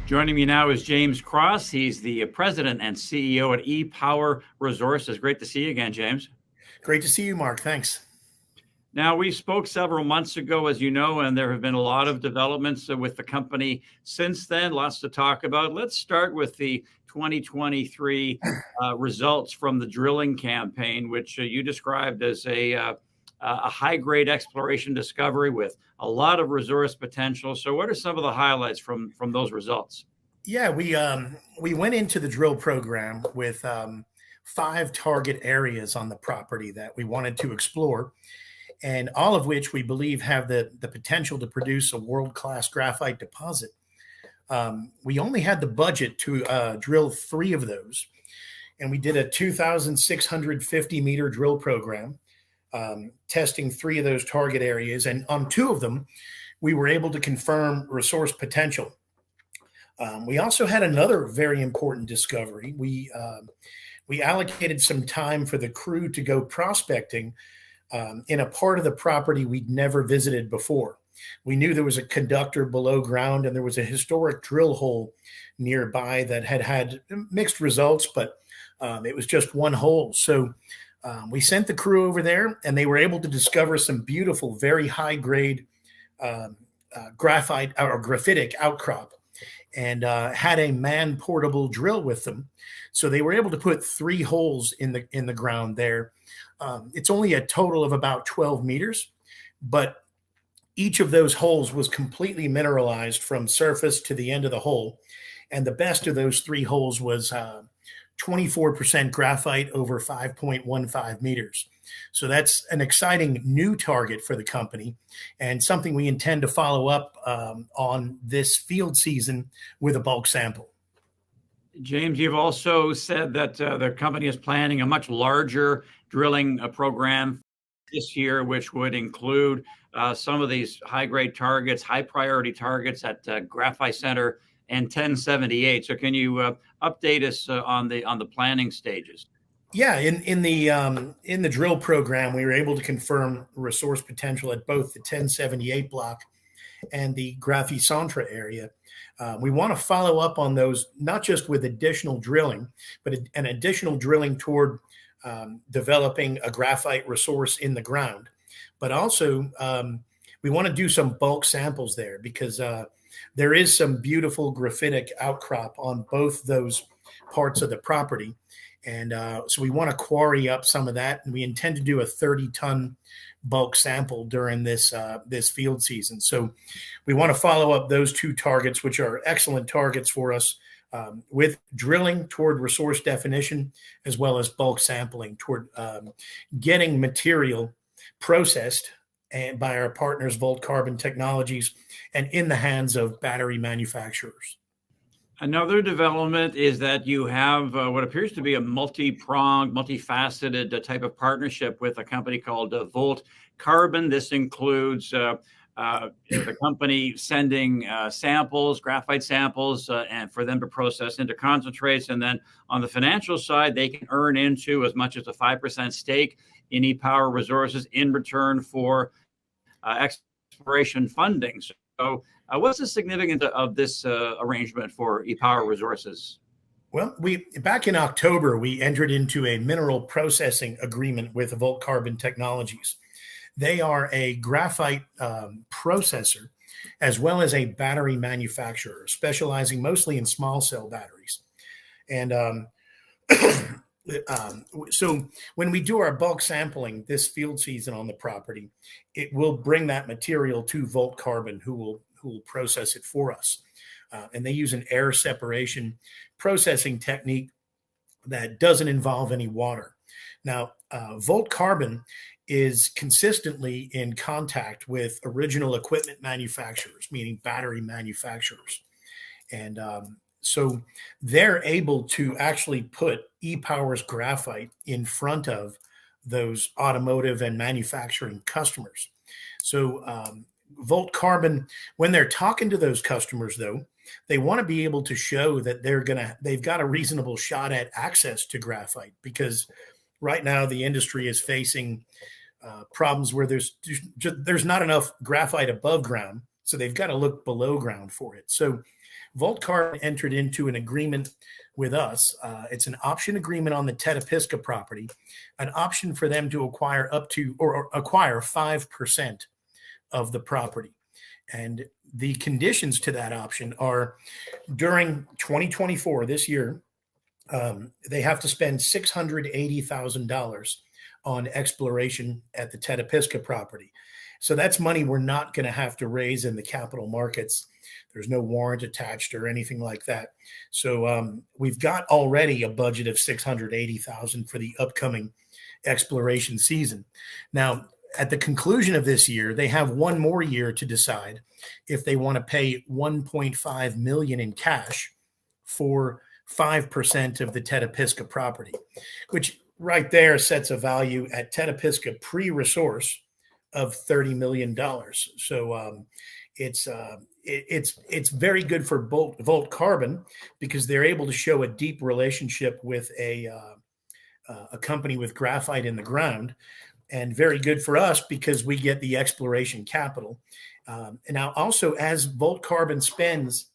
Joining me now is James Cross. He's the president and CEO at ePower Resources. Great to see you again, James. Great to see you, Mark. Thanks. Now, we spoke several months ago, as you know, and there have been a lot of developments with the company since then. Lots to talk about. Let's start with the 2023 results from the drilling campaign, which you described as a high-grade exploration discovery with a lot of resource potential. So what are some of the highlights from those results? Yeah, we went into the drill program with 5 target areas on the property that we wanted to explore, and all of which we believe have the potential to produce a world-class graphite deposit. We only had the budget to drill 3 of those, and we did a 2,650 meter drill program, testing 3 of those target areas. And on 2 of them, we were able to confirm resource potential. We also had another very important discovery. We allocated some time for the crew to go prospecting in a part of the property we'd never visited before. We knew there was a conductor below ground, and there was a historic drill hole nearby that had mixed results, but it was just one hole. So we sent the crew over there, and they were able to discover some beautiful, very high-grade graphite or graphitic outcrop, and had a man-portable drill with them. So they were able to put 3 holes in the ground there. It's only a total of about 12 meters, but each of those holes was completely mineralized from surface to the end of the hole. And the best of those 3 holes was 24% graphite over 5.15 meters. So that's an exciting new target for the company, and something we intend to follow up on this field season with a bulk sample. James, you've also said that the company is planning a much larger drilling program this year, which would include some of these high-grade targets, high-priority targets at Graphite Center and 1078. So can you update us on the planning stages? Yeah, in the drill program, we were able to confirm resource potential at both the 1078 block and the Graphite Centre area. We want to follow up on those, not just with additional drilling, but an additional drilling toward developing a graphite resource in the ground. But also, we want to do some bulk samples there, because there is some beautiful graphitic outcrop on both those parts of the property. And so we want to quarry up some of that, and we intend to do a 30-ton bulk sample during this field season. So we want to follow up those 2 targets, which are excellent targets for us, with drilling toward resource definition, as well as bulk sampling toward getting material processed and by our partners, Volt Carbon Technologies, and in the hands of battery manufacturers. Another development is that you have what appears to be a multi-pronged, multifaceted type of partnership with a company called Volt Carbon. This includes the company sending samples, graphite samples, and for them to process into concentrates. And then on the financial side, they can earn into as much as a 5% stake in ePower Resources in return for exploration funding. So what's the significance of this arrangement for ePower Resources? Well, back in October, we entered into a mineral processing agreement with Volt Carbon Technologies. They are a graphite processor, as well as a battery manufacturer, specializing mostly in small cell batteries. And so when we do our bulk sampling this field season on the property, it will bring that material to Volt Carbon, who will process it for us. And they use an air separation processing technique that doesn't involve any water. Now, Volt Carbon is consistently in contact with original equipment manufacturers, meaning battery manufacturers. And so they're able to actually put ePower's graphite in front of those automotive and manufacturing customers. So Volt Carbon, when they're talking to those customers, though, they want to be able to show that they've got a reasonable shot at access to graphite, because right now the industry is facing problems where there's not enough graphite above ground, so they've got to look below ground for it. So Volt Carbon entered into an agreement with us. It's an option agreement on the Tetapisca property, an option for them to acquire up to or acquire 5% of the property. And the conditions to that option are during 2024, this year, they have to spend $680,000 on exploration at the Tetapisca property. So that's money we're not going to have to raise in the capital markets. There's no warrant attached or anything like that. So we've got already a budget of $680,000 for the upcoming exploration season. Now, at the conclusion of this year, they have one more year to decide if they want to pay $1.5 million in cash for 5% of the Tetapisca property, which right there sets a value at Tetapisca pre-resource of $30 million. So it's very good for Volt Carbon because they're able to show a deep relationship with a company with graphite in the ground, and very good for us because we get the exploration capital. And now also, as Volt Carbon spends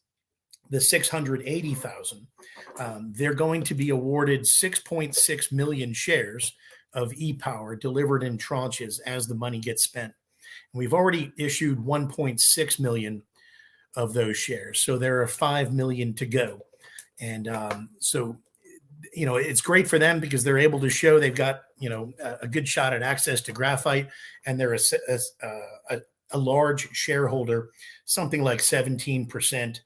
the $680,000, they're going to be awarded 6.6 million shares of e-Power delivered in tranches as the money gets spent. We've already issued 1.6 million of those shares, so there are 5 million to go. And so, you know, it's great for them because they're able to show they've got, you know, a good shot at access to graphite, and they're a large shareholder, something like 17%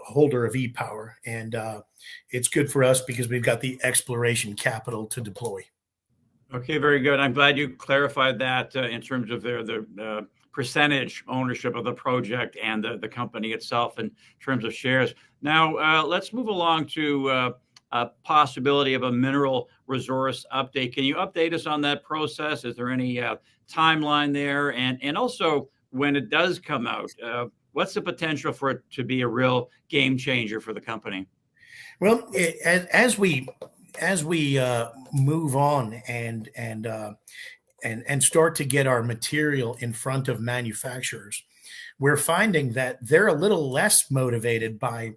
holder of e-Power. And it's good for us because we've got the exploration capital to deploy. Okay, very good. I'm glad you clarified that in terms of their percentage ownership of the project and the company itself in terms of shares. Now, let's move along to a possibility of a mineral resource update. Can you update us on that process? Is there any timeline there? And also, when it does come out, what's the potential for it to be a real game changer for the company? Well, as we move on and start to get our material in front of manufacturers, we're finding that they're a little less motivated by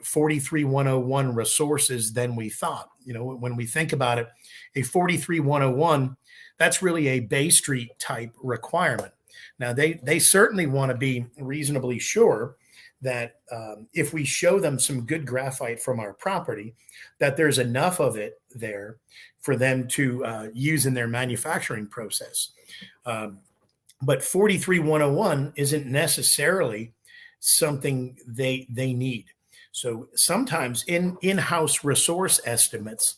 43101 resources than we thought. You know, when we think about it, a 43101, that's really a Bay Street type requirement. Now, they certainly want to be reasonably sure that if we show them some good graphite from our property, that there's enough of it there for them to use in their manufacturing process. But 43101 isn't necessarily something they need. So sometimes in-house resource estimates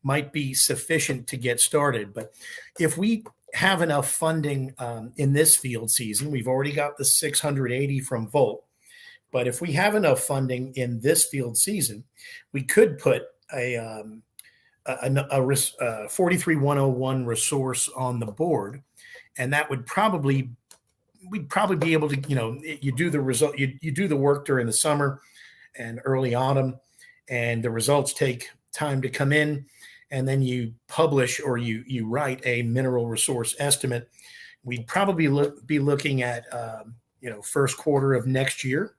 might be sufficient to get started. But if we have enough funding in this field season, we've already got the 680 from Volt. But if we have enough funding in this field season, we could put a 43101 resource on the board, and that would we'd probably be able to, you know, you do the work during the summer and early autumn, and the results take time to come in, and then you publish or you write a mineral resource estimate. We'd probably be looking at first quarter of next year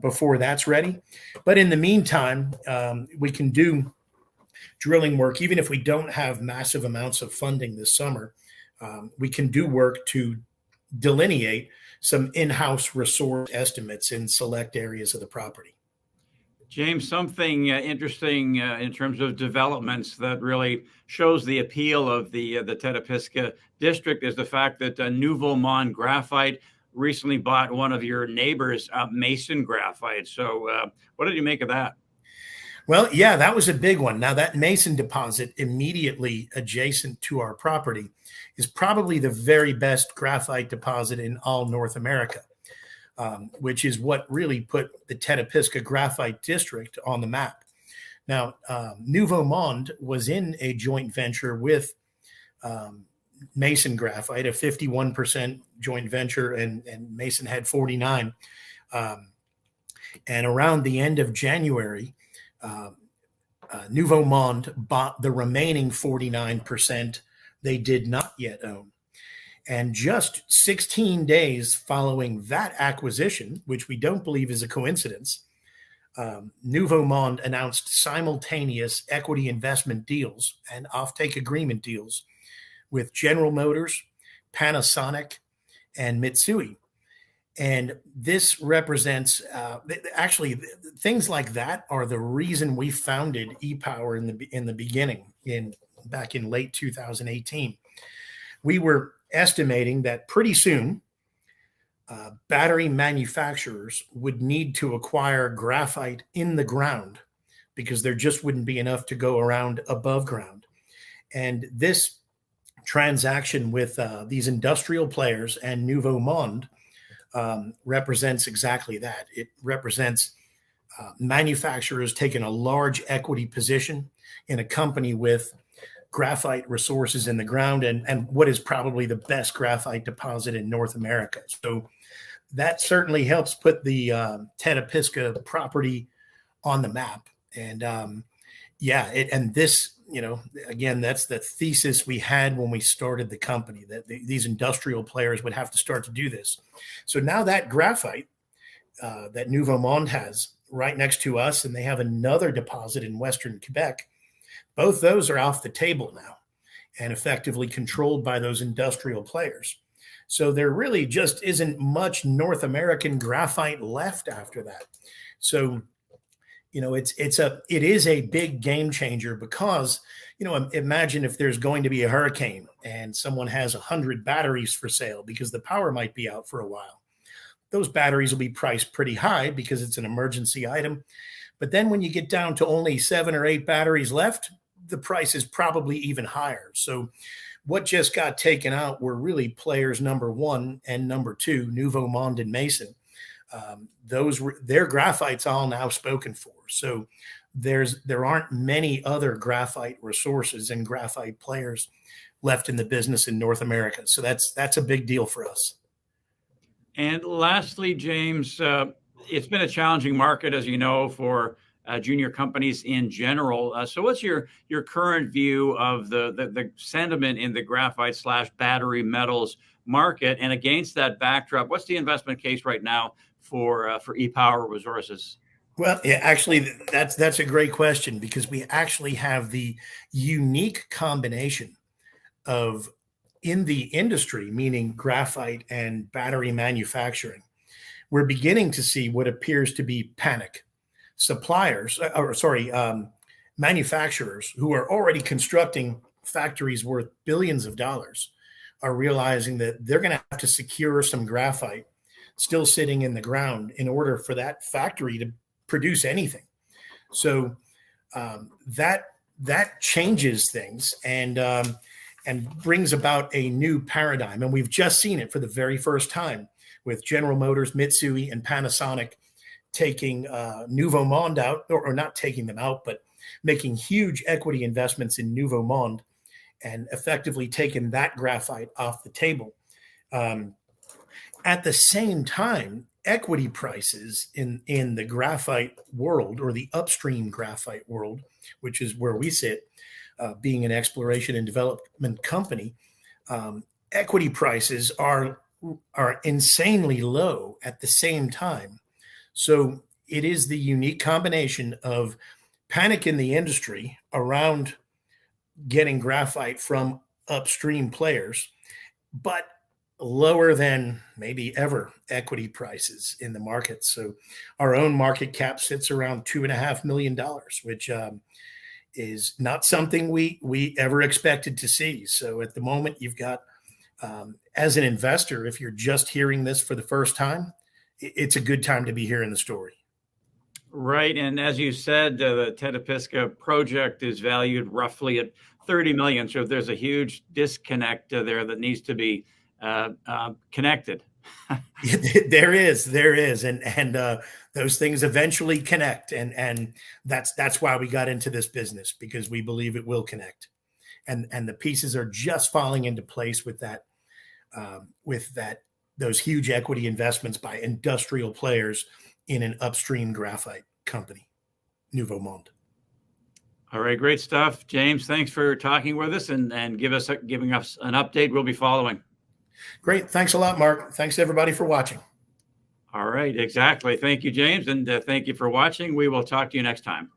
before that's ready. But in the meantime, we can do drilling work. Even if we don't have massive amounts of funding this summer, we can do work to delineate some in-house resource estimates in select areas of the property. James, something interesting in terms of developments that really shows the appeal of the Tetapisca district is the fact that Nouveau Monde Graphite recently bought one of your neighbors, Mason Graphite. So what did you make of that? Well, yeah, that was a big one. Now, that Mason deposit immediately adjacent to our property is probably the very best graphite deposit in all North America, which is what really put the Tetapisca Graphite District on the map. Now, Nouveau Monde was in a joint venture with Mason Graphite, a 51% joint venture, and Mason had 49. And around the end of January, Nouveau Monde bought the remaining 49% they did not yet own. And just 16 days following that acquisition, which we don't believe is a coincidence, Nouveau Monde announced simultaneous equity investment deals and offtake agreement deals with General Motors, Panasonic, and Mitsui. And this represents, actually, things like that are the reason we founded ePower in the beginning, back in late 2018. We were estimating that pretty soon, battery manufacturers would need to acquire graphite in the ground because there just wouldn't be enough to go around above ground. And this transaction with these industrial players and Nouveau Monde represents exactly that. It represents manufacturers taking a large equity position in a company with graphite resources in the ground and what is probably the best graphite deposit in North America. So that certainly helps put the Tetapisca property on the map. And and this, again, that's the thesis we had when we started the company, that these industrial players would have to start to do this. So now that graphite that Nouveau Monde has right next to us, and they have another deposit in Western Quebec, both those are off the table now and effectively controlled by those industrial players. So there really just isn't much North American graphite left after that. So, it is a big game changer because, imagine if there's going to be a hurricane and someone has 100 batteries for sale because the power might be out for a while. Those batteries will be priced pretty high because it's an emergency item. But then when you get down to only 7 or 8 batteries left, the price is probably even higher. So what just got taken out were really players number 1 and number 2, Nouveau Monde and Mason. Those were their graphite's all now spoken for. So there aren't many other graphite resources and graphite players left in the business in North America. So that's a big deal for us. And lastly, James, it's been a challenging market, as you know, for junior companies in general. So what's your current view of the sentiment in the graphite / battery metals market? And against that backdrop, what's the investment case right now for ePower Resources? Well, yeah, actually, that's a great question, because we actually have the unique combination of, in the industry, meaning graphite and battery manufacturing, we're beginning to see what appears to be panic. Manufacturers who are already constructing factories worth billions of dollars are realizing that they're going to have to secure some graphite still sitting in the ground in order for that factory to produce anything. So that changes things and brings about a new paradigm. And we've just seen it for the very first time with General Motors, Mitsui, and Panasonic taking Nouveau Monde out, or not taking them out, but making huge equity investments in Nouveau Monde and effectively taking that graphite off the table. At the same time, equity prices in the graphite world, or the upstream graphite world, which is where we sit, being an exploration and development company, equity prices are insanely low at the same time. So it is the unique combination of panic in the industry around getting graphite from upstream players, but lower than maybe ever equity prices in the market. So our own market cap sits around $2.5 million, which is not something we ever expected to see. So at the moment, you've got, as an investor, if you're just hearing this for the first time, it's a good time to be hearing the story. Right. And as you said, the Tetapisca project is valued roughly at $30 million. So there's a huge disconnect there that needs to be connected. There is. And those things eventually connect. And that's why we got into this business, because we believe it will connect. And the pieces are just falling into place with that, those huge equity investments by industrial players in an upstream graphite company, Nouveau Monde. All right, great stuff, James. Thanks for talking with us and giving us an update. We'll be following. Great. Thanks a lot, Mark. Thanks everybody for watching. All right, exactly. Thank you, James, and thank you for watching. We will talk to you next time.